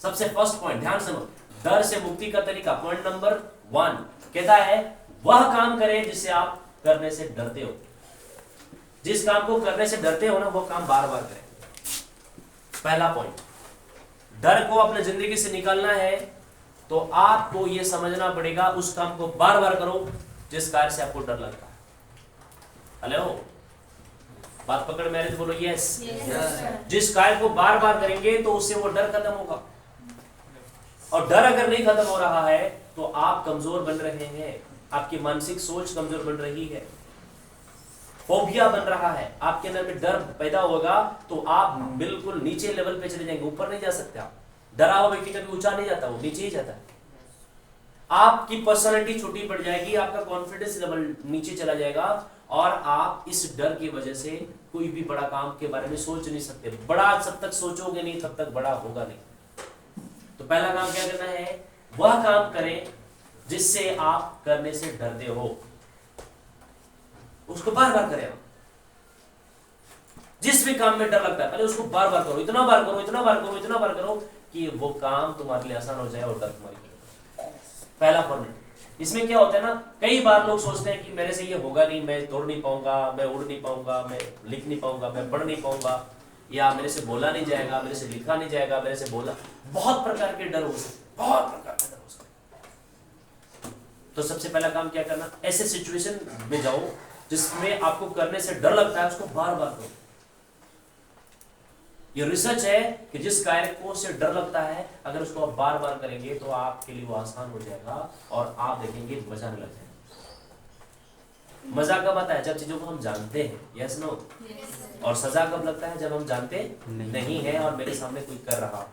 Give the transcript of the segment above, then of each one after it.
सबसे first point ध्यान से डर से मुक्ति का तरीका, पॉइंट नंबर 1 कहता है वह काम करें जिसे आप करने से डरते हो। जिस काम को करने से डरते हो ना वो काम बार बार करें। पहला पॉइंट, डर को अपने जिंदगी से निकालना है तो आपको यह समझना पड़ेगा उस काम को बार बार करो जिस कार्य से आपको डर लगता है। हेलो, बात पकड़ में आ रही तो बोलो यस। जिस कार्य को बार बार करेंगे तो उससे वो डर खत्म होगा, और डर अगर नहीं खत्म हो रहा है तो आप कमजोर बन रहे हैं, आपकी मानसिक सोच कमजोर बन रही है, फोबिया बन रहा है, आपके अंदर में डर पैदा होगा तो आप बिल्कुल नीचे लेवल पे चले जाएंगे, ऊपर नहीं जा सकते आप। डरा हुआ व्यक्ति कभी ऊंचा नहीं जाता, वो नीचे ही जाता है। आपकी पर्सनालिटी छोटी पड़ जाएगी, आपका कॉन्फिडेंस लेवल नीचे चला जाएगा, और आप इस डर की वजह से कोई भी बड़ा काम के बारे में सोच नहीं सकते। बड़ा जब तक सोचोगे नहीं तब तक बड़ा होगा नहीं। तो पहला काम क्या करना है, वह काम करें जिससे आप करने से डरते हो, उसको बार बार करें। जिस भी काम में डर लगता है पहले उसको बार बार करो, इतना बार करो, इतना बार करो, इतना बार करो कि वो काम तुम्हारे लिए आसान हो जाए और डर तुम्हारी। पहला फॉर्मेट। इसमें क्या होता है ना, कई बार लोग सोचते हैं कि मेरे से ये होगा नहीं, मैं तोड़ नहीं पाऊंगा, मैं उड़ नहीं पाऊंगा, मैं लिख नहीं पाऊंगा, मैं पढ़ नहीं पाऊंगा, या मेरे से बोला नहीं जाएगा, मेरे से लिखा नहीं जाएगा, मेरे से बोला, बहुत प्रकार के डर हो सकते, बहुत प्रकार के डर हो सकते। तो सबसे पहला काम क्या करना, ऐसे सिचुएशन में जाओ जिसमें आपको करने से डर लगता है, उसको बार बार करो। ये रिसर्च है कि जिस कार्य को से डर लगता है अगर उसको आप बार बार करेंगे तो आपके लिए वो आसान हो जाएगा और आप देखेंगे मजा नहीं लग जाएगा। मजा कब आता है, जब चीजों को हम जानते हैं, यस नो। और सजा कब लगता है, जब हम जानते नहीं है और मेरे सामने कोई कर रहा।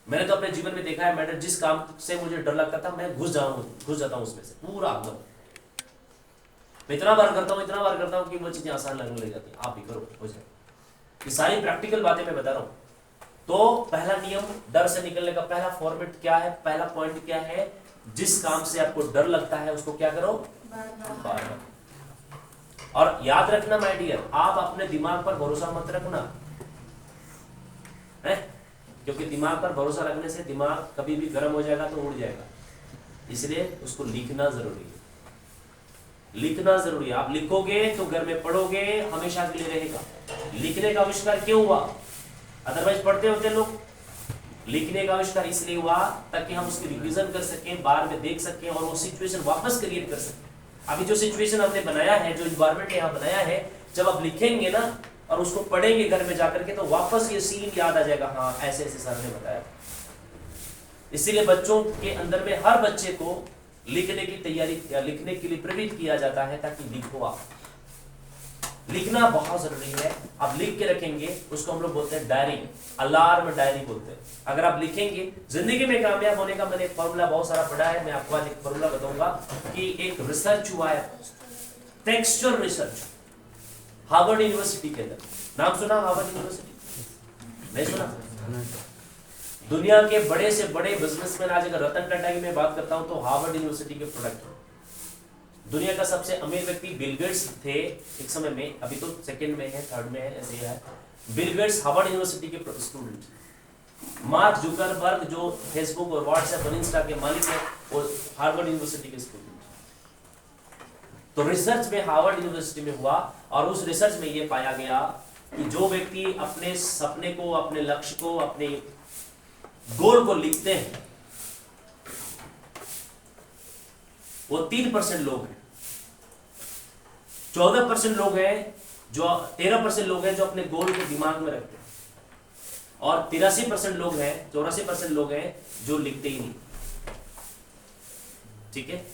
मैंने तो अपने जीवन में देखा है, मैंने जिस काम से मुझे डर लगता था मैं घुस जाता हूं उसमें से पूरा एकदम। मैं इतना बार करता हूं कि वो चीजें आसान लगने लग जाती है। आप भी करो, हो जाए। ये सारी प्रैक्टिकल बातें मैं बता रहा हूं। तो पहला नियम, डर से निकलने का पहला फॉर्मेट क्या है, पहला पॉइंट क्या है, जिस काम से आपको डर लगता है उसको क्या करो, बार। और याद रखना माय डियर, आप अपने दिमाग पर भरोसा मत रखना है, क्योंकि दिमाग पर भरोसा रखने से दिमाग कभी भी गर्म हो जाएगा तो उड़ जाएगा। इसलिए उसको लिखना जरूरी है, लिखना जरूरी है। आप लिखोगे तो घर में पढ़ोगे, हमेशा के लिए रहेगा। लिखने का आविष्कार क्यों हुआ, अदरवाइज पढ़ते होते लोग। लिखने का आविष्कार इसलिए हुआ ताकि हम उसकी रिवीजन कर सकें, बार में देख सकें और वो सिचुएशन वापस क्रिएट कर सकें। अभी जो सिचुएशन हमने बनाया है, जो इन्वायरमेंट यहाँ बनाया है, जब आप लिखेंगे ना और उसको पढ़ेंगे घर में जाकर के तो वापस ये सीन याद आ जाएगा, हाँ ऐसे ऐसे सर ने बताया। इसीलिए बच्चों के अंदर में हर बच्चे को लिखने की तैयारी या लिखने के लिए प्रेरित किया जाता है ताकि लिखो। आप लिखना बहुत जरूरी है। आप लिख के रखेंगे, उसको हम लोग बोलते हैं डायरी, अलार्म डायरी बोलते हैं। अगर आप लिखेंगे, जिंदगी में कामयाब होने का मैंने एक फॉर्मूला बहुत सारा पढ़ा है, मैं आपको आज एक फॉर्मूला बताऊंगा कि एक रिसर्च हुआ है, टेक्सचुअल रिसर्च, हार्वर्ड यूनिवर्सिटी के अंदर। नाम सुना हार्वर्ड यूनिवर्सिटी? नहीं सुना? दुनिया के बड़े से बड़े बिजनेसमैन, आज अगर रतन टाटा की मैं बात करता हूं तो हार्वर्ड यूनिवर्सिटी के प्रोडक्ट। दुनिया का सबसे अमीर व्यक्ति बिल गेट्स थे एक समय में, अभी तो सेकंड में है, थर्ड में है, ऐसे है। बिल गेट्स हार्वर्ड यूनिवर्सिटी के स्टूडेंट। मार्क जुकरबर्ग जो फेसबुक और व्हाट्सएप और इंस्टा के मालिक है, वो हार्वर्ड यूनिवर्सिटी के स्टूडेंट। तो रिसर्च में हार्वर्ड यूनिवर्सिटी में हुआ और उस रिसर्च में यह पाया गया कि जो व्यक्ति अपने सपने को, अपने लक्ष्य को, अपने गोल को लिखते हैं वो 3% लोग हैं। 14% लोग हैं जो 13% लोग हैं जो अपने गोल को दिमाग में रखते हैं, और 83% लोग हैं, 84% लोग हैं जो लिखते ही नहीं। ठीक है,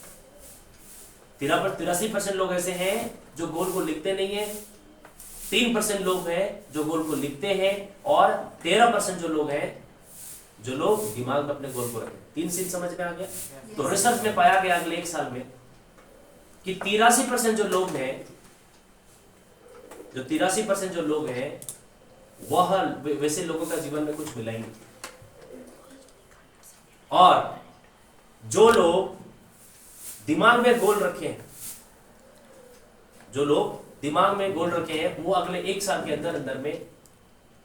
83% लोग ऐसे हैं जो गोल को लिखते नहीं है, 3% लोग हैं जो गोल को लिखते हैं, और 13% जो लोग हैं जो लोग दिमाग में अपने गोल को रखें। 3 सीन समझ में आ गया? तो रिसर्च में पाया गया अगले 1 साल में कि 83% जो लोग हैं, जो 83% जो लोग हैं वह वैसे लोगों का जीवन में कुछ मिला ही नहीं, और जो लोग दिमाग में गोल रखे हैं, जो लोग दिमाग में गोल रखे हैं, वो अगले 1 साल के अंदर अंदर में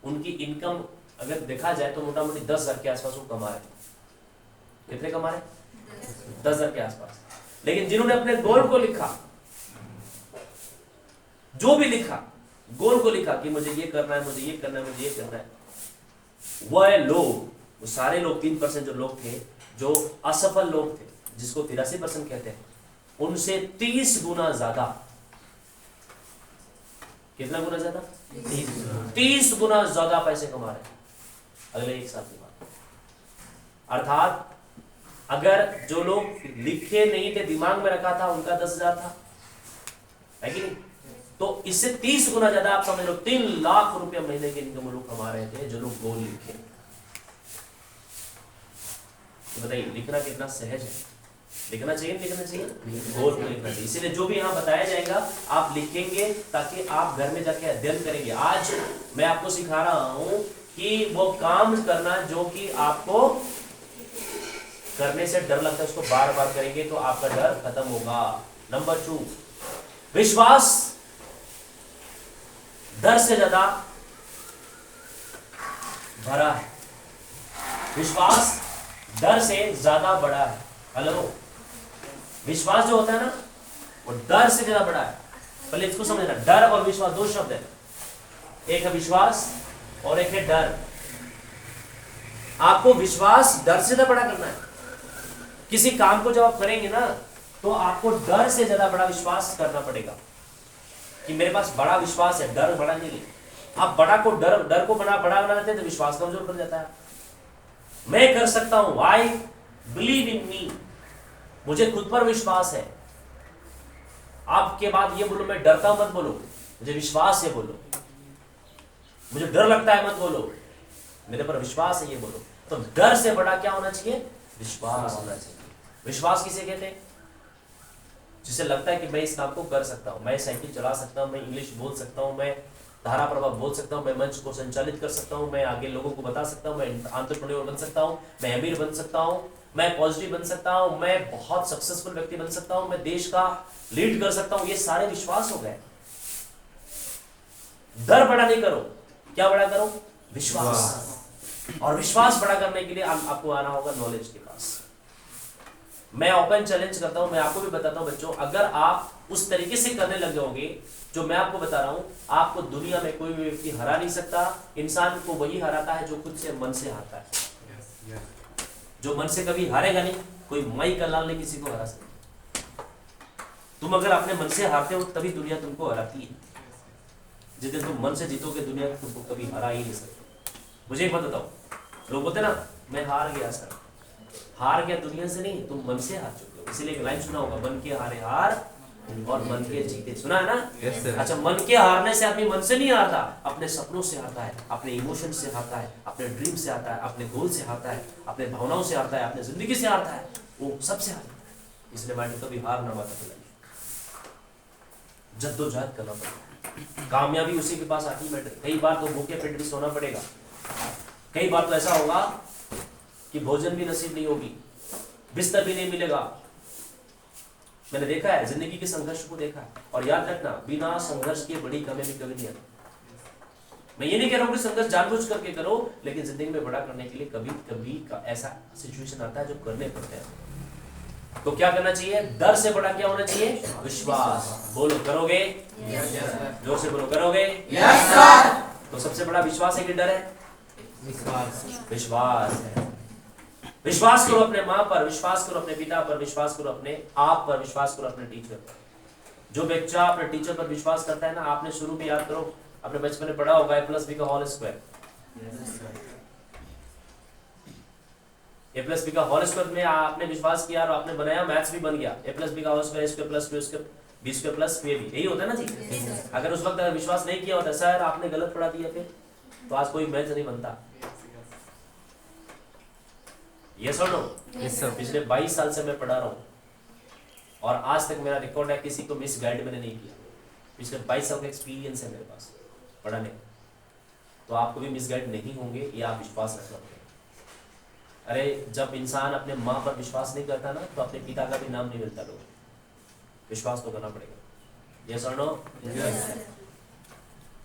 उनकी इनकम अगर देखा जाए तो मोटा मोटी 10,000 के आसपास वो कमा रहे। कितने कमा रहे? 10,000 के आसपास। लेकिन जिन्होंने अपने गोल को लिखा, जो भी लिखा, गोल को लिखा कि मुझे ये करना है, मुझे ये करना है, मुझे ये करना है, वह लोग, वो सारे लोग 3% जो लोग थे, जो असफल लोग थे, जिसको 83% कहते हैं, उनसे 30 गुना ज्यादा। कितना गुना ज्यादा? 30 गुना ज्यादा पैसे कमा रहे हैं अगले 1 साल के बाद। अर्थात अगर जो लोग लिखे नहीं थे, दिमाग में रखा था, उनका 10,000 था, है कि नहीं? तो इससे 30 गुना ज्यादा आप समझ लो 3 लाख रुपया महीने के इनकम लोग कमा रहे थे, जो लोग गोल लिखे। तो बताइए लिखना कितना सहज है? लिखना चाहिए, लिखना चाहिए, गोल को लिखना चाहिए। इसीलिए जो भी यहाँ बताया जाएगा आप लिखेंगे, ताकि आप घर में जाके अध्ययन करेंगे। आज मैं आपको सिखा रहा हूं कि वो काम करना जो कि आपको करने से डर लगता है, उसको बार बार करेंगे तो आपका डर खत्म होगा। नंबर 2, विश्वास डर से ज्यादा भरा है। विश्वास डर से ज्यादा बड़ा है। हेलो, विश्वास जो होता है ना, वो डर से ज्यादा बड़ा है। पहले इसको समझना, डर और विश्वास 2 शब्द है। एक है विश्वास और एक है डर। आपको विश्वास डर से ज्यादा बड़ा करना है। किसी काम को जब आप करेंगे ना, तो आपको डर से ज्यादा बड़ा विश्वास करना पड़ेगा कि मेरे पास बड़ा विश्वास है, डर बड़ा नहीं है। आप बड़ा को डर को बड़ा बना देते हैं तो विश्वास कमजोर पड़ जाता है। मैं कर सकता हूं, आई बिलीव इन मी, मुझे खुद पर विश्वास है। आपके बाद ये बोलो मैं डरता हूं मत बोलो, मुझे विश्वास है बोलो। मुझे डर लगता है मत बोलो, मेरे पर विश्वास है ये बोलो। तो डर से बड़ा क्या होना चाहिए? विश्वास होना चाहिए। विश्वास किसे कहते हैं? जिसे लगता है कि मैं इस काम को कर सकता हूं, मैं साइकिल चला सकता हूं, मैं इंग्लिश बोल सकता हूं, मैं धारा प्रभाव बोल सकता हूं, मैं मंच को संचालित कर सकता हूं, मैं आगे लोगों को बता सकता हूं, मैं एंटरप्रेन्योर बन सकता हूं, मैं अमीर बन सकता हूं, मैं पॉजिटिव बन सकता हूं, मैं बहुत सक्सेसफुल व्यक्ति बन सकता हूं, मैं देश का लीड कर सकता हूं। ये सारे विश्वास हो गए। डर बड़ा नहीं करो, क्या बड़ा करो? विश्वास। और विश्वास बड़ा करने के लिए आपको आना होगा नॉलेज के पास। मैं ओपन चैलेंज करता हूं, मैं आपको भी बताता हूं बच्चों, अगर आप उस तरीके से करने लग जाओगे जो मैं आपको बता रहा हूं, आपको दुनिया में कोई भी व्यक्ति हरा नहीं सकता। इंसान को वही हराता है जो खुद से मन से हारता है। जो मन से कभी हारेगा नहीं, कोई माई का लाल नहीं किसी को हरा सकता। तुम अगर अपने मन से हारते हो तभी दुनिया तुमको हराती है। जिस दिन तुम मन से जीतोगे, दुनिया तुमको कभी हरा ही नहीं सकती। मुझे एक बात बताओ, लोग बोलते ना मैं हार गया सर, हार गया दुनिया से नहीं, तुम मन से हार चुके हो। इसीलिए एक लाइन सुना होगा, मन के हारे हार और मन के जीते, सुना है ना? अच्छा, मन के हारने से आदमी मन से नहीं हारता, अपने सपनों से हारता है, अपने इमोशन से हारता है, अपने ड्रीम से हारता है, अपने गोल से हारता है, अपने भावनाओं से हारता है, अपने जिंदगी से हारता है, वो सबसे हारता है। इसलिए मैंने कभी हार ना माता पिलाई, जद्दोजहद करना पड़ेगा। कामयाबी उसी के पास आती है। कई बार तो भूखे पेट भी सोना पड़ेगा, कई बार तो ऐसा होगा कि भोजन भी नसीब नहीं होगी, बिस्तर भी नहीं मिलेगा। मैंने देखा है, जिंदगी के संघर्ष को देखा है। और याद रखना, बिना संघर्ष के बड़ी कामयाबी कभी नहीं आती। मैं ये नहीं कह रहा हूं कि संघर्ष जानबूझ करके करो, लेकिन जिंदगी में बड़ा करने के लिए कभी कभी ऐसा सिचुएशन आता है जो करने पड़ते हैं। तो क्या करना चाहिए? डर से बड़ा क्या होना चाहिए? विश्वास। बोलो करोगे? जोर से बोलो, करोगे? तो सबसे बड़ा विश्वास है कि डर है? विश्वास है। विश्वास करो अपने माँ पर, विश्वास करो अपने पिता पर, विश्वास करो अपने आप पर, विश्वास करो अपने टीचर पर। जो बच्चा अपने टीचर पर विश्वास करता है ना, आपने शुरू में याद करो, अपने बचपन में पढ़ा होगा a+b का होल स्क्वायर। a+b का होल स्क्वायर में आपने विश्वास किया और आपने बनाया, मैथ्स भी बन गया। a+b का whole square a² + 2² b² + 2ab, यही होता है ना जी। अगर उस वक्त विश्वास नहीं किया होता सर आपने गलत पढ़ा दिया, फिर तो आज कोई मैथ्स नहीं बनता। यस और नो? Yes sir. पिछले 22 साल से मैं पढ़ा रहा हूँ और आज तक मेरा रिकॉर्ड है, किसी को मिस गाइड मैंने नहीं किया। पिछले 22 साल का एक्सपीरियंस है मेरे पास पढ़ाने का। तो आपको भी मिस गाइड नहीं होंगे, ये आप विश्वास रखना पड़ेगा। अरे जब इंसान अपने माँ पर विश्वास नहीं करता ना, तो अपने पिता का भी नाम नहीं मिलता लोगों। विश्वास तो करना पड़ेगा। यस और नो? यस।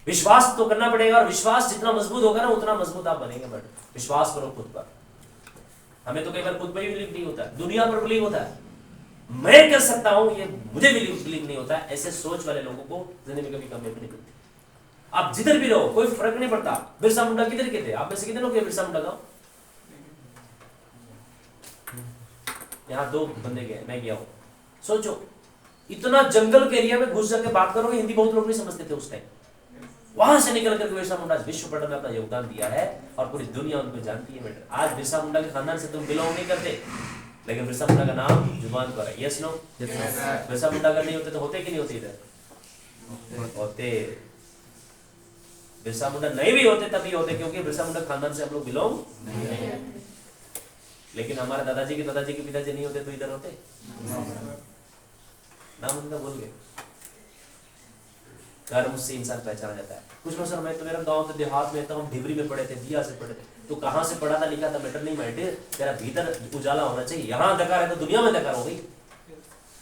विश्वास तो करना पड़ेगा, और विश्वास जितना मजबूत होगा ना उतना मजबूत आप बनेंगे। मैडम विश्वास करो खुद पर। हमें तो कई बार खुद पर ही बिलीव नहीं होता, दुनिया पर बिलीव होता है, मैं कर सकता हूं, ये मुझे बिलीव नहीं होता। ऐसे सोच वाले लोगों को जिंदगी में कभी कामयाबी नहीं मिलती। आप जिधर भी रहो कोई फर्क नहीं पड़ता। बिरसा मुंडा किधर के थे? आप में से कितने लोग हैं बिरसा मुंडा गांव? यहाँ 2 बंदे गए, मैं गया हूं। सोचो इतना जंगल के एरिया में घुस जाके बात करोगे, हिंदी बहुत लोग नहीं समझते थे उस टाइम। वहां से निकल कर बिरसा मुंडा विश्व पटल में अपना योगदान दिया है और पूरी दुनिया उनको जानती है। बेटा आज बिरसा मुंडा के खानदान से तुम बिलोंग नहीं करते, लेकिन बिरसा मुंडा का नाम जुबान पर है। Yes no? बिरसा मुंडा अगर नहीं होते तो होते कि नहीं होते? इधर होते। बिरसा मुंडा नहीं भी होते तभी होते, क्योंकि बिरसा मुंडा खानदान से हम लोग बिलोंग नहीं। लेकिन हमारे दादाजी के पिताजी नहीं होते तो इधर होते? नाम उनका बोल गए। कर्म से इंसान पहचाना जाता है। कुछ लोग सर मैं तो मेरा गांव तो देहात में था, हम ढिबरी में पढ़े थे, दिया से पढ़े थे। तो कहाँ से पढ़ा था लिखा था मैटर नहीं, मैटर तेरा भीतर उजाला होना चाहिए। यहाँ अंधकार है तो दुनिया में अंधकार हो गई,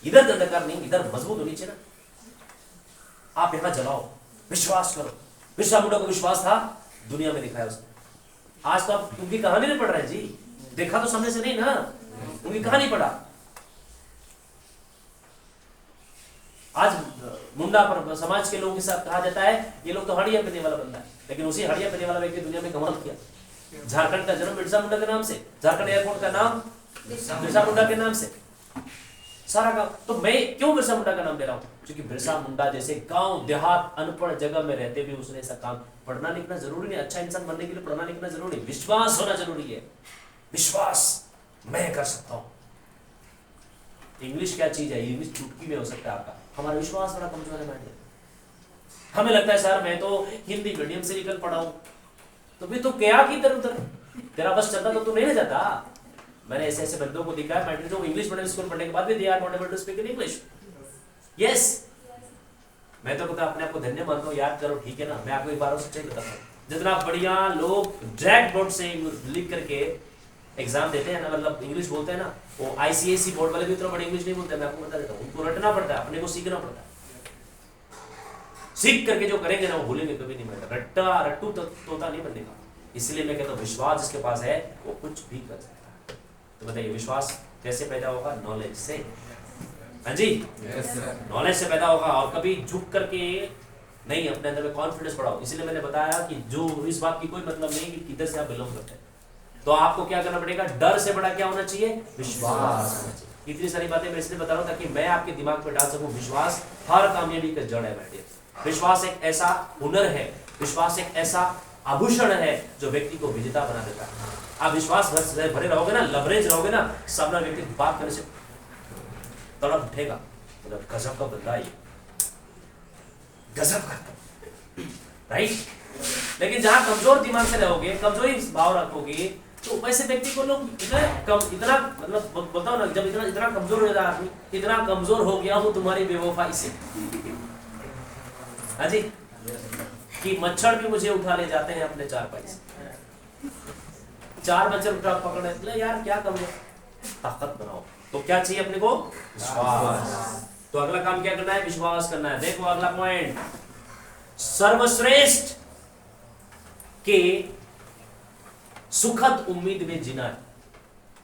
इधर अंधकार नहीं, इधर मजबूत होनी चाहिए ना। आप यहाँ जलाओ, विश्वास करो। बिरसा मुंडा को विश्वास था, दुनिया में दिखाया उसने। आज तो आप उनकी कहानी नहीं पढ़ रहे जी, देखा तो सामने से नहीं ना, उनकी कहानी पढ़ा। आज मुंडा पर समाज के लोगों के साथ कहा जाता है ये लोग तो हड़िया पीने वाला बंदा है, लेकिन उसी हड़िया पीने वाला व्यक्ति दुनिया में कमाल किया। झारखंड का जन्म बिरसा मुंडा के नाम से, झारखंड एयरपोर्ट का नाम बिरसा मुंडा के नाम से, सारा गांव। तो मैं क्यों बिरसा मुंडा का नाम ले रहा हूं? क्योंकि बिरसा मुंडा जैसे गांव देहात अनपढ़ जगह में रहते हुए उसने ऐसा काम। पढ़ना लिखना जरूरी नहीं, अच्छा इंसान बनने के लिए पढ़ना लिखना जरूरी, विश्वास होना जरूरी है। विश्वास मैं कर सकता हूं। इंग्लिश क्या चीज है? इंग्लिश चुटकी में हो सकता है आपका, हमारा विश्वास बड़ा कमजोर है। मैंने हमें लगता है सर मैं तो हिंदी मीडियम से निकल पढ़ा हूं, तो भी तो क्या की इधर उधर तेरा बस चलता तो तू नहीं जाता। मैंने ऐसे ऐसे बंदों को देखा है मैंने जो इंग्लिश मीडियम स्कूल पढ़ने के बाद भी they are not able to speak in English. Yes, मैं तो अपने आप को धन्य मानता हूं। याद करो, ठीक है ना? मैं आपको एक बार और सच्चाई बताता हूं, जितना बढ़िया लोग डायरेक्ट बोर्ड से लिख करके एग्जाम देते हैं ना, मतलब इंग्लिश बोलते हैं ना, वो आईसीएसई बोर्ड वाले भी उतना बड़ी इंग्लिश नहीं बोलते। मैं आपको बता देता हूँ, उनको रटना पड़ता है, अपने को सीखना पड़ता है। सीख करके जो करेंगे ना वो भूलेंगे कभी नहीं। मैं रट्टू तोता नहीं बनने का। इसलिए मैं कहता हूँ विश्वास जिसके पास है वो कुछ भी कर सकता है। तो बताइए विश्वास कैसे पैदा होगा? नॉलेज से। हाँ जी, नॉलेज से पैदा होगा। और कभी झुक करके नहीं, अपने अंदर में कॉन्फिडेंस बढ़ाओ। इसलिए मैंने बताया कि जो इस बात की कोई मतलब नहीं कि किधर से आप बिलोंग करते हैं, तो आपको क्या करना पड़ेगा? डर से बड़ा क्या होना चाहिए? विश्वास होना चाहिए। इतनी सारी बातें मैं इसलिए बता रहा हूं ताकि मैं आपके दिमाग पे डाल सकूं। विश्वास हर कामयाबी का जड़ है बेटे। विश्वास एक ऐसा हुनर है, विश्वास एक ऐसा आभूषण है जो व्यक्ति को विजेता बना देता है। आप विश्वास भरे रहोगे ना, लवरेज रहोगे ना, सामने व्यक्ति बात करने से तड़प उठेगा, मतलब गजब का बंदा है, गजब का, राइट? लेकिन जहां कमजोर दिमाग से रहोगे, कमजोरी भाव रखोगे, तो वैसे व्यक्ति को लोग इतना मतलब बताओ ना, जब इतना कमजोर हो जाता आदमी, इतना कमजोर हो गया हूं तुम्हारी बेवफाई से, हाँ जी, कि मच्छर भी मुझे उठा ले जाते हैं अपने चारपाई से। 4 मच्छर उठा पकड़े, बोले यार क्या कमजोर, ताकत बनाओ। तो क्या चाहिए अपने को? विश्वास। तो अगला काम क्या करना है? विश्वास करना है। देखो अगला पॉइंट, सर्वश्रेष्ठ के सुखद उम्मीद में जीना है।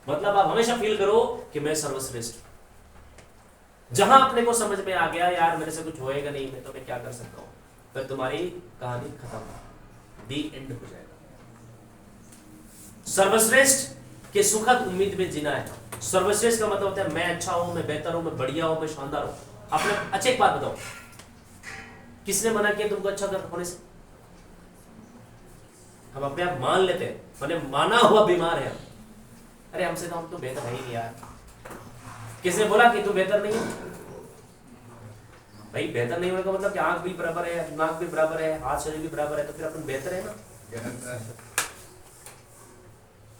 मतलब आप हमेशा फील करो कि मैं सर्वश्रेष्ठ। जहां अपने को समझ में आ गया यार मेरे से कुछ होएगा नहीं, मैं तो मैं क्या कर सकता हूं, फिर तुम्हारी कहानी खत्म, दी एंड हो जाएगा। सर्वश्रेष्ठ के सुखद उम्मीद में जीना है। सर्वश्रेष्ठ का मतलब होता है मैं अच्छा हूं, मैं बेहतर हूं, मैं बढ़िया हूं, मैं शानदार हूं। अपने अच्छा एक बात बताओ, किसने मना किया तुमको अच्छा कर होने से? हम अपने आप मान लेते हैं, मैंने माना हुआ बीमार है, अरे हमसे तो हम तो बेहतर है ही नहीं यार। किसने बोला कि तू बेहतर नहीं है? भाई बेहतर नहीं होने का मतलब कि आंख भी बराबर है, नाक भी बराबर है, हाथ शरीर भी बराबर है, तो फिर अपन बेहतर है ना।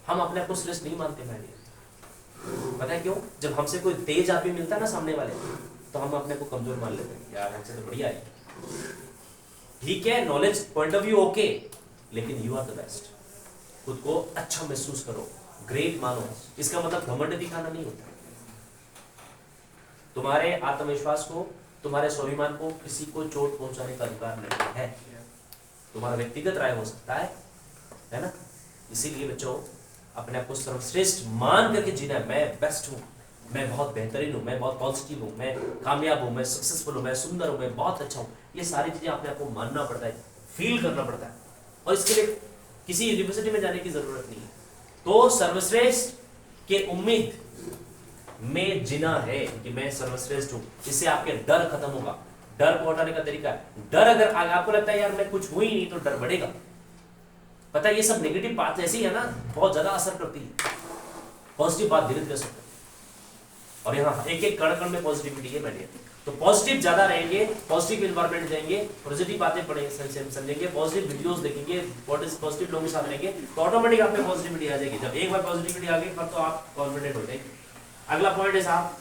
हम अपने आप को श्रेष्ठ नहीं मानते। मैंने पता है क्यों? जब हमसे कोई तेज आदमी मिलता है ना सामने वाले, तो हम अपने को कमजोर मान लेते हैं, यार हमसे तो बढ़िया है। ठीक है, knowledge point of view okay, लेकिन यू आर द बेस्ट। खुद को अच्छा महसूस करो, ग्रेट मानो। इसका मतलब घमंड दिखाना नहीं होता। तुम्हारे आत्मविश्वास को, तुम्हारे स्वाभिमान को किसी को चोट पहुंचाने का अधिकार नहीं है। तुम्हारा व्यक्तिगत राय हो सकता है ना। इसीलिए बच्चों अपने आप को सर्वश्रेष्ठ मान करके जीना है। मैं बेस्ट हूँ, मैं बहुत बेहतरीन हूँ, मैं बहुत पॉजिटिव हूँ, मैं कामयाब हूँ, मैं सक्सेसफुल हूँ, मैं सुंदर हूँ, मैं बहुत अच्छा हूँ। ये सारी चीजें अपने आप को मानना पड़ता है, फील करना पड़ता है, और इसके लिए किसी यूनिवर्सिटी में जाने की जरूरत नहीं है। तो सर्वश्रेष्ठ के उम्मीद में जीना है कि मैं सर्वश्रेष्ठ हूँ। इससे आपके डर खत्म होगा। डर को हटाने का तरीका है, डर अगर आपको लगता है यार मैं कुछ हुई नहीं, तो डर बढ़ेगा। पता है ये सब नेगेटिव बात ऐसी है ना, बहुत ज्यादा असर करती है। पॉजिटिव बात धीरे धीरे असर करती है, और यहाँ एक एक कण कण में पॉजिटिविटी है बैठे। तो पॉजिटिव ज्यादा रहेंगे, पॉजिटिव एनवायरमेंट देंगे, पॉजिटिव बातें पढ़ेंगे, समझेंगे, पॉजिटिव वीडियोस देखेंगे, पॉजिटिव लोगों के साथ रहेंगे, तो ऑटोमेटिक आप में पॉजिटिविटी आ जाएगी। जब एक बार पॉजिटिविटी आ गई तब तो आप कॉन्फिडेंट हो जाएंगे। अगला पॉइंट है साहब